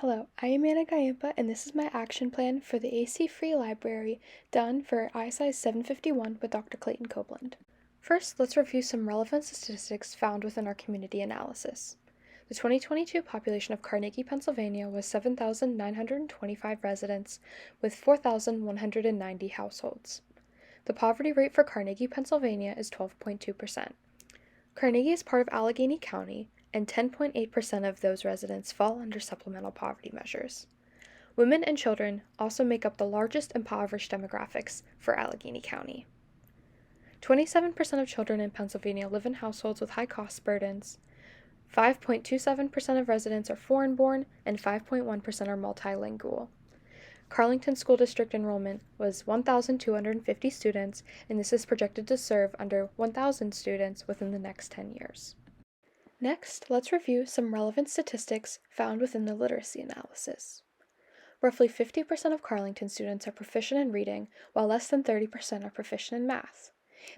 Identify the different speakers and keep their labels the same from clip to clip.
Speaker 1: Hello, I am Anna Gayampa, and this is my action plan for the AC Free Library done for ISI 751 with Dr. Clayton Copeland. First, let's review some relevant statistics found within our community analysis. The 2022 population of Carnegie, Pennsylvania was 7,925 residents with 4,190 households. The poverty rate for Carnegie, Pennsylvania is 12.2%. Carnegie is part of Allegheny County, and 10.8% of those residents fall under supplemental poverty measures. Women and children also make up the largest impoverished demographics for Allegheny County. 27% of children in Pennsylvania live in households with high cost burdens. 5.27% of residents are foreign-born, and 5.1% are multilingual. Carlington School District enrollment was 1,250 students, and this is projected to serve under 1,000 students within the next 10 years. Next, let's review some relevant statistics found within the literacy analysis. Roughly 50% of Carlington students are proficient in reading, while less than 30% are proficient in math.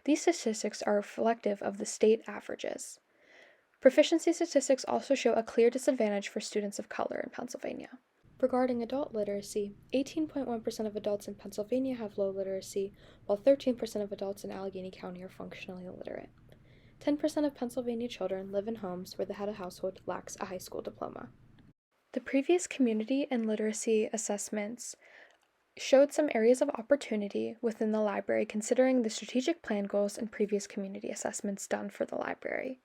Speaker 1: These statistics are reflective of the state averages. Proficiency statistics also show a clear disadvantage for students of color in Pennsylvania. Regarding adult literacy, 18.1% of adults in Pennsylvania have low literacy, while 13% of adults in Allegheny County are functionally illiterate. 10% of Pennsylvania children live in homes where the head of household lacks a high school diploma. The previous community and literacy assessments showed some areas of opportunity within the library considering the strategic plan goals and previous community assessments done for the library.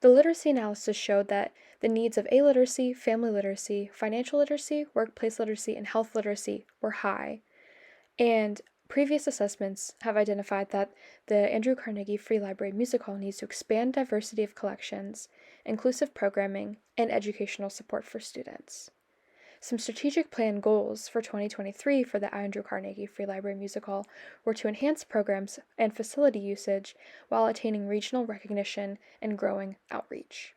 Speaker 1: The literacy analysis showed that the needs of illiteracy, family literacy, financial literacy, workplace literacy, and health literacy were high, and previous assessments have identified that the Andrew Carnegie Free Library Music Hall needs to expand diversity of collections, inclusive programming, and educational support for students. Some strategic plan goals for 2023 for the Andrew Carnegie Free Library Music Hall were to enhance programs and facility usage while attaining regional recognition and growing outreach.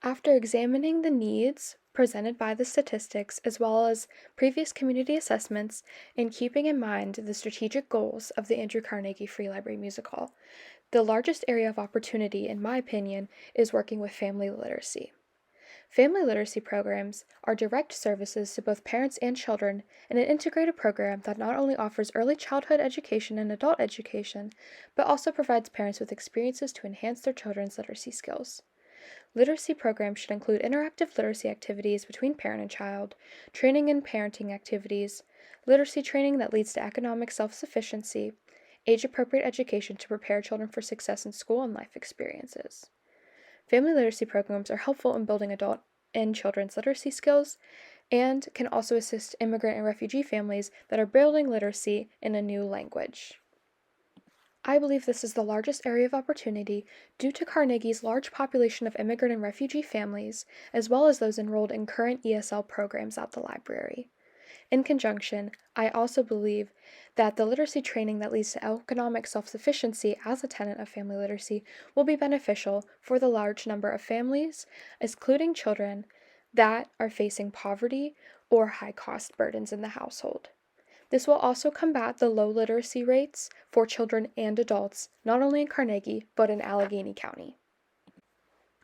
Speaker 1: After examining the needs presented by the statistics as well as previous community assessments and keeping in mind the strategic goals of the Andrew Carnegie Free Library Music Hall, the largest area of opportunity, in my opinion, is working with family literacy. Family literacy programs are direct services to both parents and children in an integrated program that not only offers early childhood education and adult education, but also provides parents with experiences to enhance their children's literacy skills. Literacy programs should include interactive literacy activities between parent and child, training and parenting activities, literacy training that leads to economic self-sufficiency, age-appropriate education to prepare children for success in school and life experiences. Family literacy programs are helpful in building adult and children's literacy skills and can also assist immigrant and refugee families that are building literacy in a new language. I believe this is the largest area of opportunity due to Carnegie's large population of immigrant and refugee families, as well as those enrolled in current ESL programs at the library. In conjunction, I also believe that the literacy training that leads to economic self-sufficiency as a tenet of family literacy will be beneficial for the large number of families, including children, that are facing poverty or high-cost burdens in the household. This will also combat the low literacy rates for children and adults, not only in Carnegie, but in Allegheny County.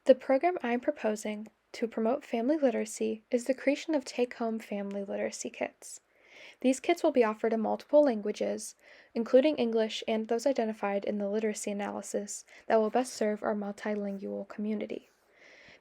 Speaker 1: The program I'm proposing to promote family literacy is the creation of take-home family literacy kits. These kits will be offered in multiple languages, including English and those identified in the literacy analysis that will best serve our multilingual community.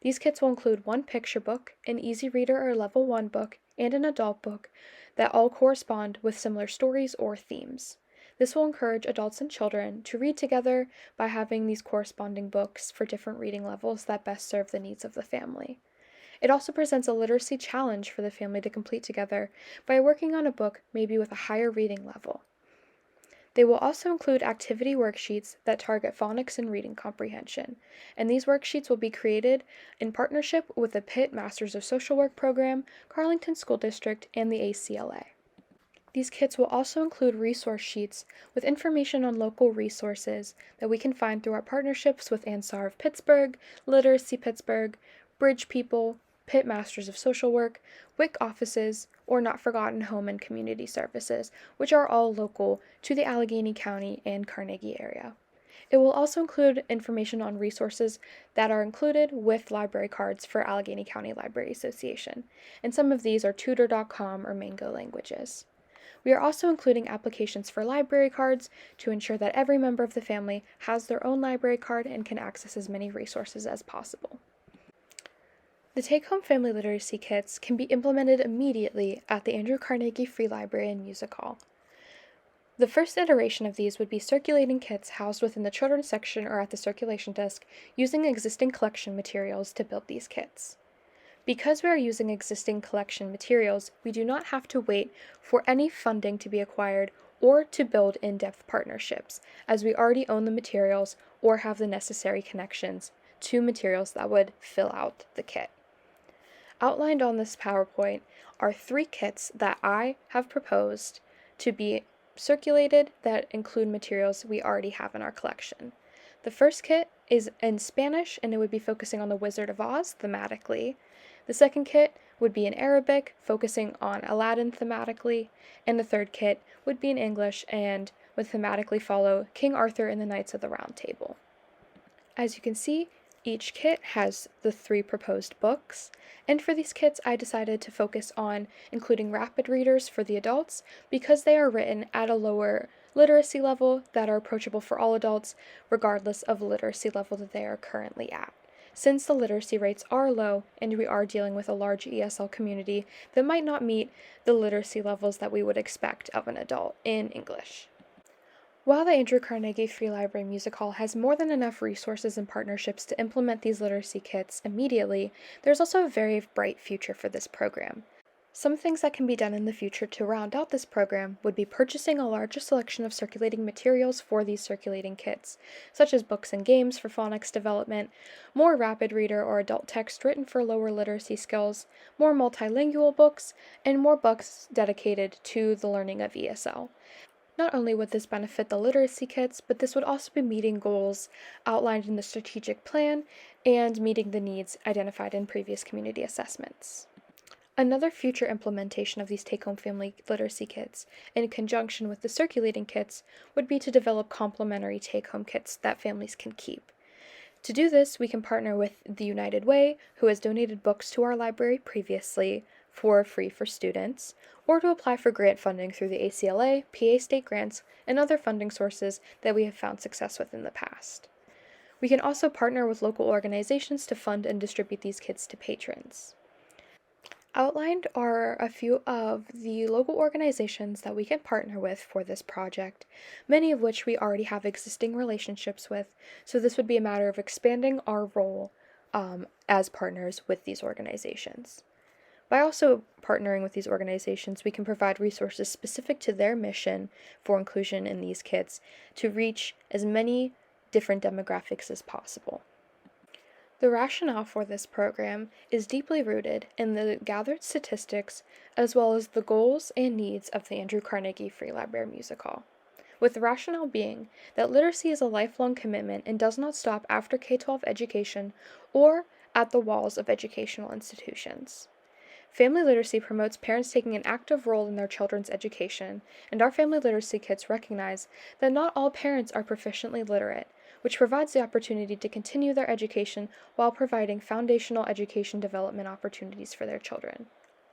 Speaker 1: These kits will include one picture book, an easy reader or level 1 book, and an adult book that all correspond with similar stories or themes. This will encourage adults and children to read together by having these corresponding books for different reading levels that best serve the needs of the family. It also presents a literacy challenge for the family to complete together by working on a book maybe with a higher reading level. They will also include activity worksheets that target phonics and reading comprehension, and these worksheets will be created in partnership with the Pitt Masters of Social Work program, Carlington School District, and the ACLA. These kits will also include resource sheets with information on local resources that we can find through our partnerships with Ansar of Pittsburgh, Literacy Pittsburgh, Bridge People, Pitt Masters of Social Work, WIC offices, or Not Forgotten Home and Community Services, which are all local to the Allegheny County and Carnegie area. It will also include information on resources that are included with library cards for Allegheny County Library Association, and some of these are tutor.com or Mango languages. We are also including applications for library cards to ensure that every member of the family has their own library card and can access as many resources as possible. The take-home family literacy kits can be implemented immediately at the Andrew Carnegie Free Library and Music Hall. The first iteration of these would be circulating kits housed within the children's section or at the circulation desk using existing collection materials to build these kits. Because we are using existing collection materials, we do not have to wait for any funding to be acquired or to build in-depth partnerships, as we already own the materials or have the necessary connections to materials that would fill out the kit. Outlined on this PowerPoint are 3 kits that I have proposed to be circulated that include materials we already have in our collection. The first kit is in Spanish, and it would be focusing on the Wizard of Oz thematically. The second kit would be in Arabic, focusing on Aladdin thematically, and the third kit would be in English and would thematically follow King Arthur and the Knights of the Round Table. As you can see, each kit has the 3 proposed books, and for these kits I decided to focus on including rapid readers for the adults because they are written at a lower literacy level that are approachable for all adults regardless of the literacy level that they are currently at. Since the literacy rates are low and we are dealing with a large ESL community that might not meet the literacy levels that we would expect of an adult in English. While the Andrew Carnegie Free Library Music Hall has more than enough resources and partnerships to implement these literacy kits immediately, there's also a very bright future for this program. Some things that can be done in the future to round out this program would be purchasing a larger selection of circulating materials for these circulating kits, such as books and games for phonics development, more rapid reader or adult text written for lower literacy skills, more multilingual books, and more books dedicated to the learning of ESL. Not only would this benefit the literacy kits, but this would also be meeting goals outlined in the strategic plan and meeting the needs identified in previous community assessments. Another future implementation of these take-home family literacy kits, in conjunction with the circulating kits, would be to develop complementary take-home kits that families can keep. To do this, we can partner with the United Way, who has donated books to our library previously for free for students, or to apply for grant funding through the ACLA, PA state grants, and other funding sources that we have found success with in the past. We can also partner with local organizations to fund and distribute these kits to patrons. Outlined are a few of the local organizations that we can partner with for this project, many of which we already have existing relationships with, so this would be a matter of expanding our role as partners with these organizations. By also partnering with these organizations, we can provide resources specific to their mission for inclusion in these kits to reach as many different demographics as possible. The rationale for this program is deeply rooted in the gathered statistics as well as the goals and needs of the Andrew Carnegie Free Library Music Hall, with the rationale being that literacy is a lifelong commitment and does not stop after K-12 education or at the walls of educational institutions. Family literacy promotes parents taking an active role in their children's education, and our family literacy kits recognize that not all parents are proficiently literate, which provides the opportunity to continue their education while providing foundational education development opportunities for their children.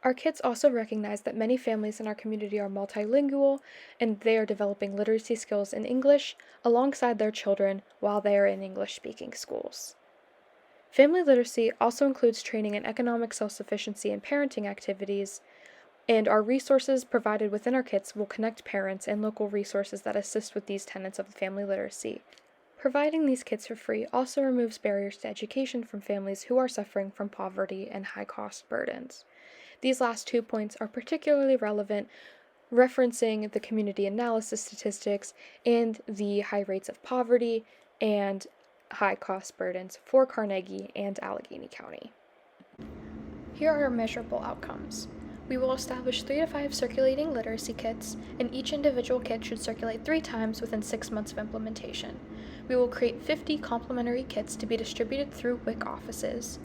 Speaker 1: Our kits also recognize that many families in our community are multilingual, and they are developing literacy skills in English alongside their children while they are in English-speaking schools. Family literacy also includes training in economic self-sufficiency and parenting activities, and our resources provided within our kits will connect parents and local resources that assist with these tenets of family literacy. Providing these kits for free also removes barriers to education from families who are suffering from poverty and high-cost burdens. These last 2 points are particularly relevant, referencing the community analysis statistics and the high rates of poverty and high cost burdens for Carnegie and Allegheny County. Here are our measurable outcomes. We will establish 3 to 5 circulating literacy kits, and each individual kit should circulate 3 times within 6 months of implementation. We will create 50 complementary kits to be distributed through WIC offices.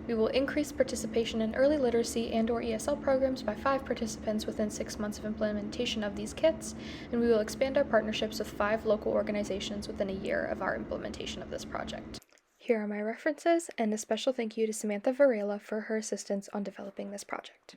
Speaker 1: We will increase participation in early literacy and/or ESL programs by 5 participants within 6 months of implementation of these kits, and we will expand our partnerships with 5 local organizations within a year of our implementation of this project. Here are my references, and a special thank you to Samantha Varela for her assistance on developing this project.